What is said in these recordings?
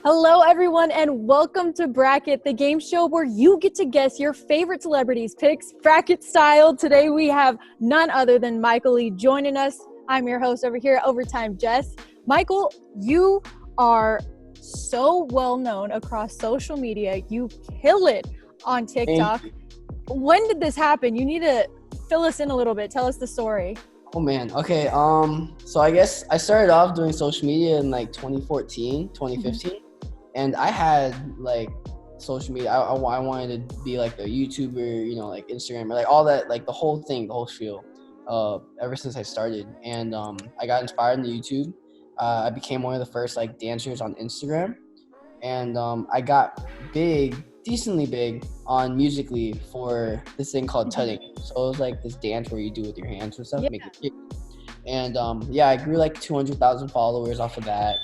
Hello, everyone, and welcome to Brackit, the game show where you get to guess your favorite celebrities' picks, bracket style. Today, we have none other than Michael Lee joining us. I'm your host over here at Overtime Jess. Michael, you are so well known across social media. You kill it on TikTok. When did this happen? You need to fill us in a little bit. Tell us the story. Oh man, okay. So I guess I started off doing social media in like 2014, 2015. And I had like social media. I wanted to be like a YouTuber, like Instagram, or like all that, like the whole thing, the whole spiel, ever since I started. And I got inspired in the YouTube. I became one of the first like dancers on Instagram. And I got decently big on Musical.ly for this thing called tutting. So it was like this dance where you do with your hands and stuff, make it kick. And I grew like 200,000 followers off of that.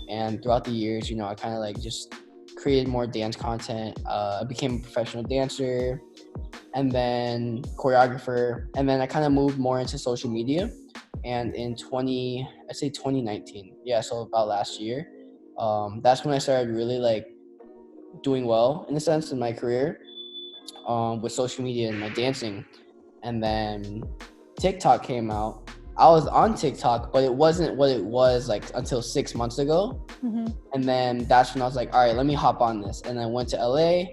And throughout the years, I kind of like just created more dance content. I became a professional dancer and then choreographer. And then I kind of moved more into social media. And in 2019, so about last year, that's when I started really like doing well in a sense in my career with social media and my dancing. And then TikTok came out. I was on TikTok, but it wasn't what it was like until 6 months ago. And then that's when I was like, all right, let me hop on this. And I went to LA.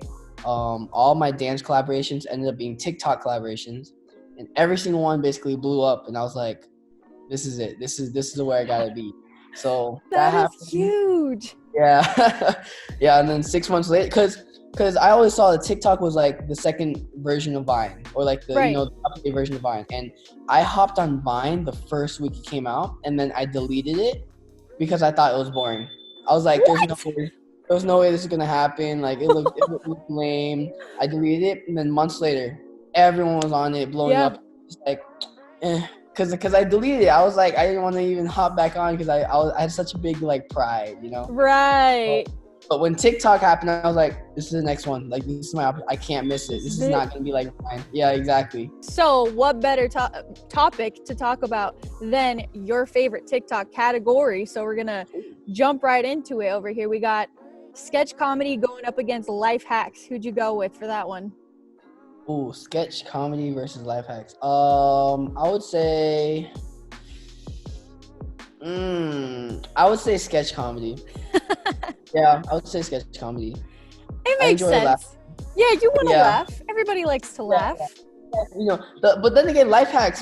All my dance collaborations ended up being TikTok collaborations, and every single one basically blew up. And I was like, this is it. This is where I gotta be. So that happened. Is huge. Yeah. Yeah. And then 6 months later, because I always saw that TikTok was like the second version of Vine, or like the the updated version of Vine. And I hopped on Vine the first week it came out, and then I deleted it because I thought it was boring. I was like, there's no way this is gonna happen. Like it looked lame. I deleted it, and then months later, everyone was on it, blowing up. Just like, because I deleted it. I was like, I didn't want to even hop back on because I had such a big like pride, Right. But when TikTok happened, I was like, this is the next one. Like, this is my I can't miss it. This is not going to be like mine. Yeah, exactly. So what better topic to talk about than your favorite TikTok category? So we're going to jump right into it over here. We got sketch comedy going up against life hacks. Who'd you go with for that one? Ooh, sketch comedy versus life hacks. I would say sketch comedy. Yeah, I would say sketch comedy. It makes sense. Yeah, you want to laugh. Everybody likes to laugh. But then again, life hacks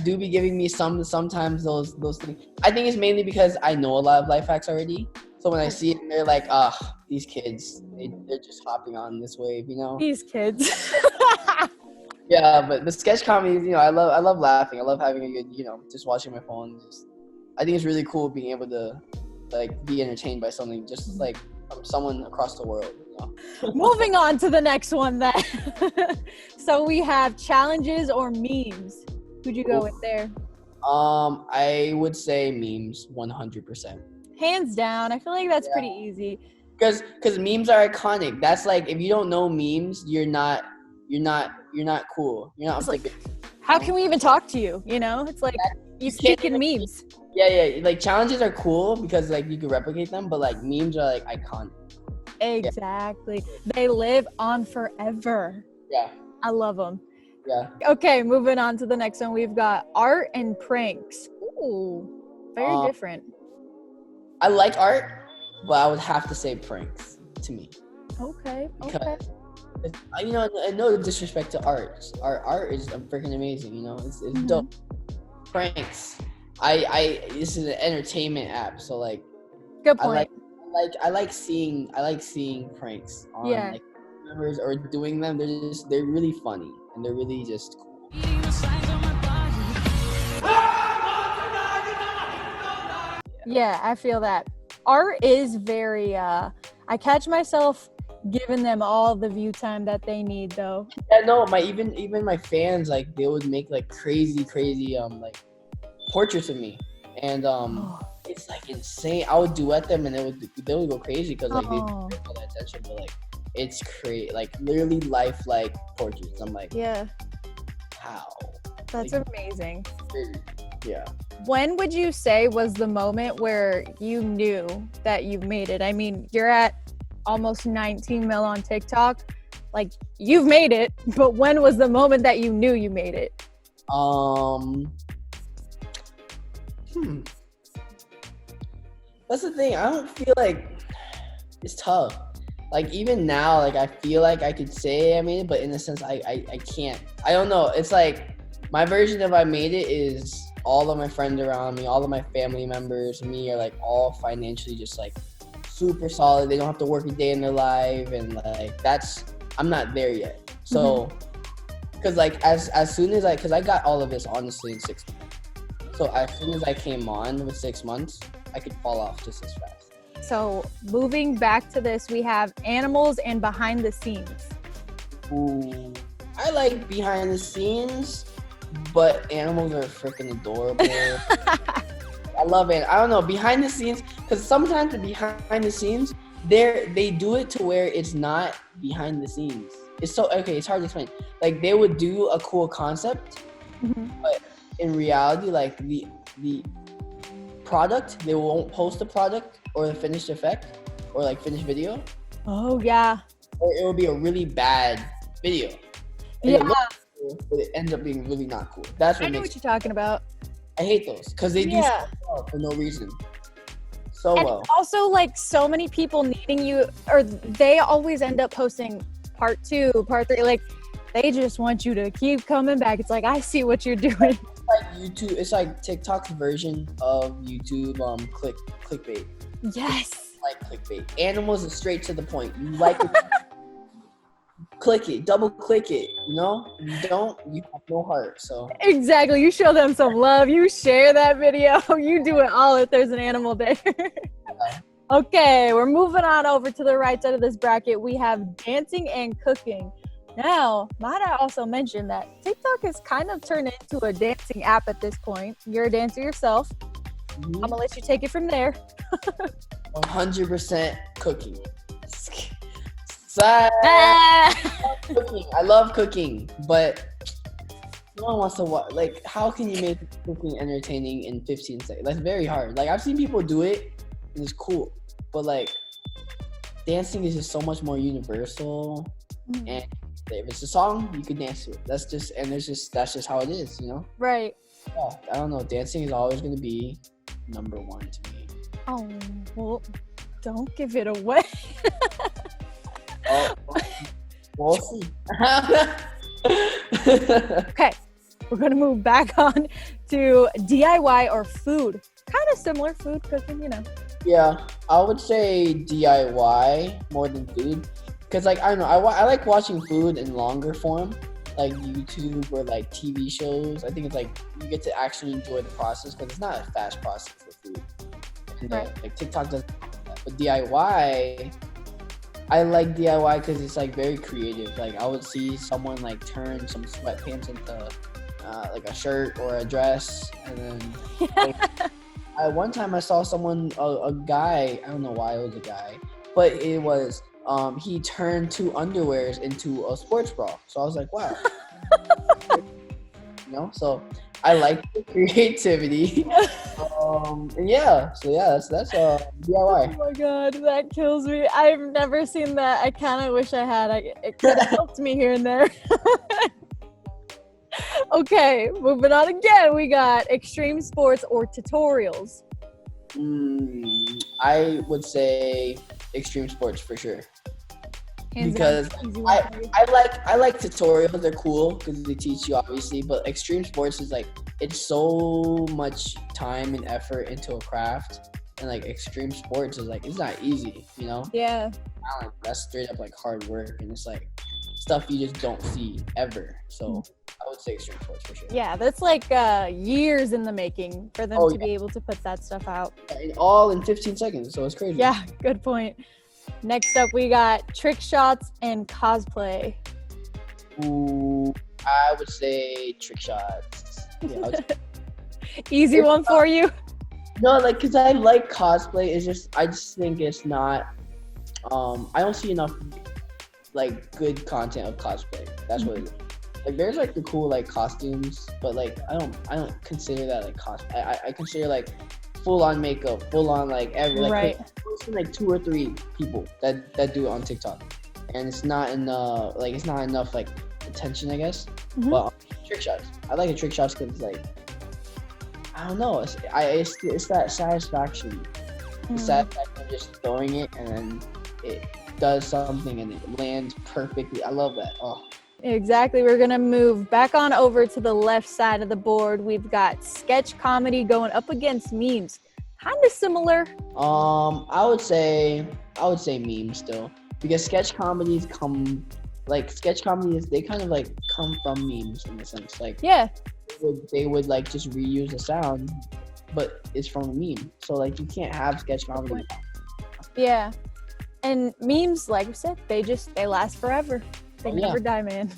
do be giving me sometimes those things. I think it's mainly because I know a lot of life hacks already. So when I see it, they're like, these kids, they're just hopping on this wave, These kids. Yeah, but the sketch comedy, I love laughing. I love having a good, just watching my phone. I think it's really cool being able to like be entertained by something just like from someone across the world. Moving on to the next one then. So we have challenges or memes. Who'd you go with there? I would say memes 100%. Hands down. I feel like that's pretty easy. Because memes are iconic. That's like, if you don't know memes, you're not cool. You're not like, how can we even talk to you? It's like you speak in memes. Yeah. Like challenges are cool because like you can replicate them, but like memes are like iconic. Exactly. Yeah. They live on forever. Yeah. I love them. Yeah. Okay, moving on to the next one. We've got art and pranks. Ooh, very different. I like art, but I would have to say pranks to me. Okay. Because, I know the disrespect to art. Art is freaking amazing. It's dope. Pranks. This is an entertainment app, so like. Good point. I like seeing pranks on like members or doing them. They're really funny and they're really just cool. Yeah, I feel that. Art is very I catch myself giving them all the view time that they need though. Yeah, no, even my fans, like they would make like crazy like portraits of me. And it's like insane. I would duet them and they would go crazy because like they all that attention, but like it's crazy, like literally lifelike portraits. I'm like, yeah, how? That's like, amazing. crazy. Yeah. When would you say was the moment where you knew that you made it? I mean, you're at almost 19 mil on TikTok. Like, you've made it, but when was the moment that you knew you made it? That's the thing. I don't feel like it's tough. Like, even now, like, I feel like I could say I made it, but in a sense, I can't. I don't know. It's like my version of I made it is all of my friends around me, all of my family members, me are like all financially just like super solid. They don't have to work a day in their life, and like I'm not there yet. So, because like as soon as because I got all of this honestly in 6 months. So as soon as I came on with 6 months, I could fall off just as fast. So moving back to this, we have animals and behind the scenes. Ooh, I like behind the scenes, but animals are freaking adorable. I love it. I don't know, behind the scenes, because sometimes the behind the scenes, they do it to where it's not behind the scenes. It's it's hard to explain. Like, they would do a cool concept, but in reality, like the product, they won't post the product or the finished effect or like finished video. Oh yeah. Or it will be a really bad video. And it looks cool, but it ends up being really not cool. That's what I know what you're talking about. I hate those because they do so well for no reason. So and well. Also, like, so many people needing you, or they always end up posting part 2, part 3. Like, they just want you to keep coming back. It's like, I see what you're doing. It's like YouTube. It's like TikTok's version of YouTube. Clickbait. Yes. Like clickbait. Animals is straight to the point. You like it. Click it, double click it, you know? You don't, you have no heart, so. Exactly. You show them some love. You share that video. You do it all if there's an animal there. Okay, we're moving on over to the right side of this bracket. We have dancing and cooking. Now, might I also mention that TikTok has kind of turned into a dancing app at this point. You're a dancer yourself. I'm gonna let you take it from there. 100% cooking. I love cooking, but no one wants to watch. Like, how can you make cooking entertaining in 15 seconds? That's very hard. Like, I've seen people do it, and it's cool, but like, dancing is just so much more universal. And if it's a song, you can dance to it. That's just how it is, you know? Right. Yeah, I don't know. Dancing is always going to be number one to me. Oh, well, don't give it away. Oh, we'll see. Okay, we're gonna move back on to DIY or food. Kind of similar, food, cooking, you know. Yeah, I would say DIY more than food, because like I don't know, I like watching food in longer form, like YouTube or like TV shows. I think it's like you get to actually enjoy the process because it's not a fast process for food. And, like TikTok doesn't have that. But DIY, I like DIY because it's like very creative. Like, I would see someone like turn some sweatpants into like a shirt or a dress, and then one time I saw someone, a guy, I don't know why it was a guy, but it was he turned 2 underwears into a sports bra. So I was like, wow. You know, so I like the creativity. And that's DIY. Oh my god, that kills me. I've never seen that. I kind of wish I had. It could have helped me here and there. Okay, moving on again. We got extreme sports or tutorials. I would say extreme sports for sure. Hands because I like tutorials. They're cool because they teach you, obviously, but extreme sports is like, it's so much time and effort into a craft, and like extreme sports is like, it's not easy, you know? Yeah. That's straight up like hard work, and it's like stuff you just don't see ever. So I would say extreme sports for sure. Yeah, that's like years in the making for them to be able to put that stuff out. All in 15 seconds, so it's crazy. Yeah, good point. Next up, we got trick shots and cosplay. Ooh, I would say trick shots. Yeah, Easy one for you? No, like, because I like cosplay. I just think it's not, I don't see enough, like, good content of cosplay. That's what it is. Like there's like the cool like costumes, but like I don't consider that like I consider like full on makeup, full on like every like Right. I've seen like 2 or 3 people that do it on TikTok, and it's not enough like attention, I guess. Mhm. But trick shots, I like the trick shots because like I don't know, it's that satisfaction, the satisfaction of just throwing it and then it does something and it lands perfectly. I love that. Oh. Exactly. We're going to move back on over to the left side of the board. We've got sketch comedy going up against memes. Kind of similar. I would say memes still, because sketch comedies they kind of like come from memes in a sense. Like Yeah. they would like just reuse the sound, but it's from a meme. So like you can't have sketch comedy. Yeah. And memes, like we said, they last forever. They never die, man.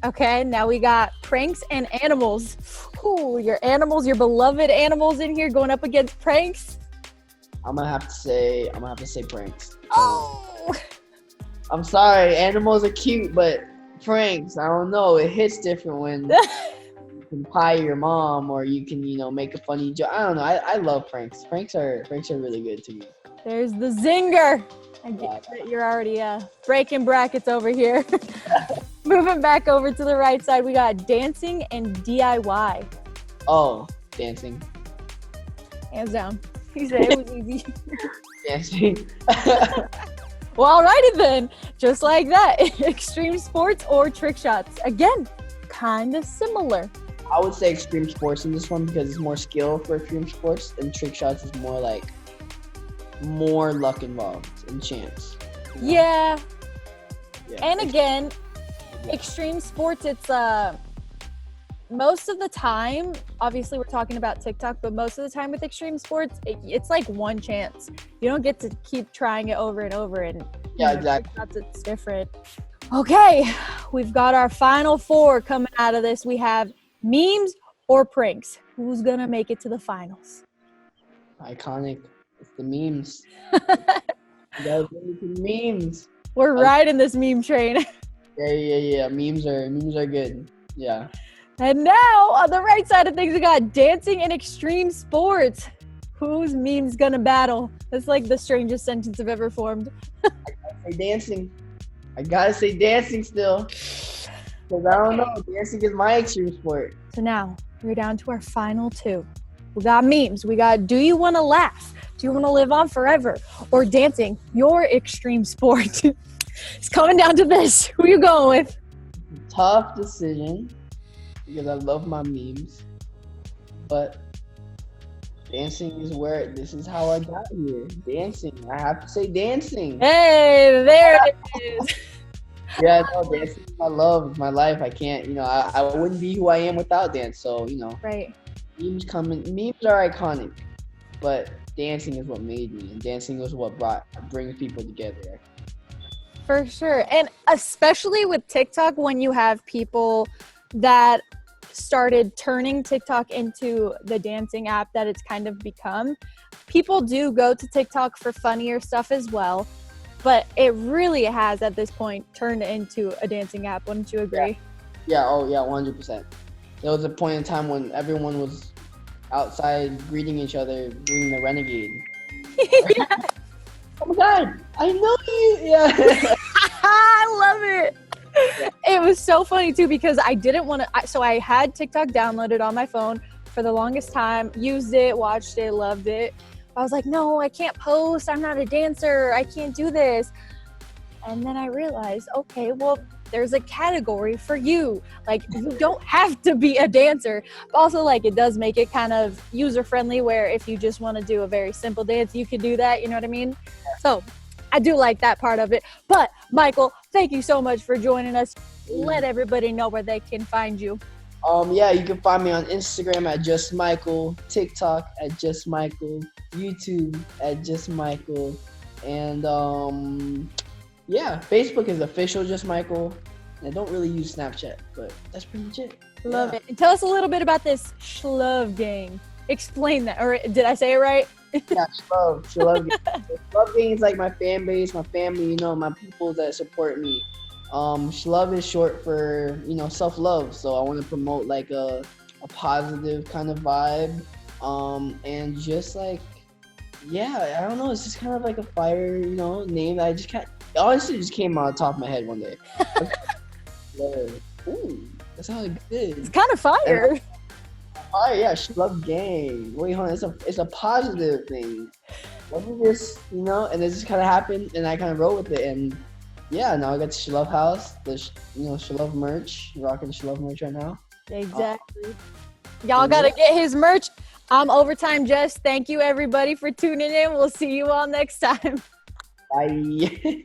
Okay, now we got pranks and animals. Ooh, your beloved animals in here going up against pranks. I'm gonna have to say pranks. Oh! I'm sorry, animals are cute, but pranks, I don't know. It hits different when you can pie your mom or you can, make a funny joke. I don't know. I love pranks. Pranks are really good to me. There's the zinger. I get that you're already breaking brackets over here. Moving back over to the right side, we got dancing and DIY. Oh, dancing. Hands down. He said it was easy. Dancing. Well, alrighty then. Just like that. Extreme sports or trick shots. Again, kind of similar. I would say extreme sports in this one because it's more skill for extreme sports, and trick shots is more like more luck involved and chance. Yeah. And again, extreme sports, it's most of the time, obviously we're talking about TikTok, but most of the time with extreme sports, it's like one chance. You don't get to keep trying it over and over, and exactly. It's different. Okay, we've got our final 4 coming out of this. We have memes or pranks. Who's gonna make it to the finals? Iconic. It's the memes. You guys the memes. We're riding this meme train. Yeah. Memes are good. Yeah. And now on the right side of things, we got dancing and extreme sports. Whose meme's gonna battle? That's like the strangest sentence I've ever formed. I gotta say dancing still. Because I don't know, dancing is my extreme sport. So now we're down to our final 2. We got memes. We got do you want to laugh? Do you want to live on forever? Or dancing, your extreme sport? It's coming down to this. Who are you going with? Tough decision because I love my memes. But dancing this is how I got here. Dancing. I have to say dancing. Hey, there it is. Yeah, no, dancing is my love. It's my life. I can't, I wouldn't be who I am without dance. So, Right. Memes are iconic, but dancing is what made me, and dancing was what brings people together. For sure. And especially with TikTok, when you have people that started turning TikTok into the dancing app that it's kind of become, people do go to TikTok for funnier stuff as well. But it really has, at this point, turned into a dancing app. Wouldn't you agree? Yeah. Oh, yeah, 100%. There was a point in time when everyone was outside greeting each other, doing the renegade. Yeah. Oh my God, I know you. Yeah. I love it. Yeah. It was so funny too because I didn't want to. So I had TikTok downloaded on my phone for the longest time, used it, watched it, loved it. I was like, no, I can't post. I'm not a dancer. I can't do this. And then I realized, okay, well, there's a category for you. Like, you don't have to be a dancer. But also, like, it does make it kind of user-friendly where if you just want to do a very simple dance, you could do that. You know what I mean? So I do like that part of it. But, Michael, thank you so much for joining us. Let everybody know where they can find you. Yeah, you can find me on Instagram at JustMaiko, TikTok at JustMaiko, YouTube at JustMaiko, and yeah, Facebook is official JustMaiko. I don't really use Snapchat, but that's pretty much it. Love it. And tell us a little bit about this Shlove gang. Explain that, or did I say it right? Yeah, Shlove gang. Shlove gang is like my fan base, my family, my people that support me. Shlove is short for, self-love. So I want to promote like a positive kind of vibe. And just like, yeah, I don't know. It's just kind of like a fire, name that I just can't. Honestly, just came on top of my head one day. Ooh, that sounded good. It's kind of fire. Yeah, Shlove Gang. Wait, hold on. It's a positive thing. Let me just, and it just kind of happened, and I kind of wrote with it, and yeah, now I got the Shlove House, the Shlove merch, rocking the Shlove merch right now. Exactly. Y'all gotta get his merch. I'm Overtime Just. Thank you everybody for tuning in. We'll see you all next time. Bye.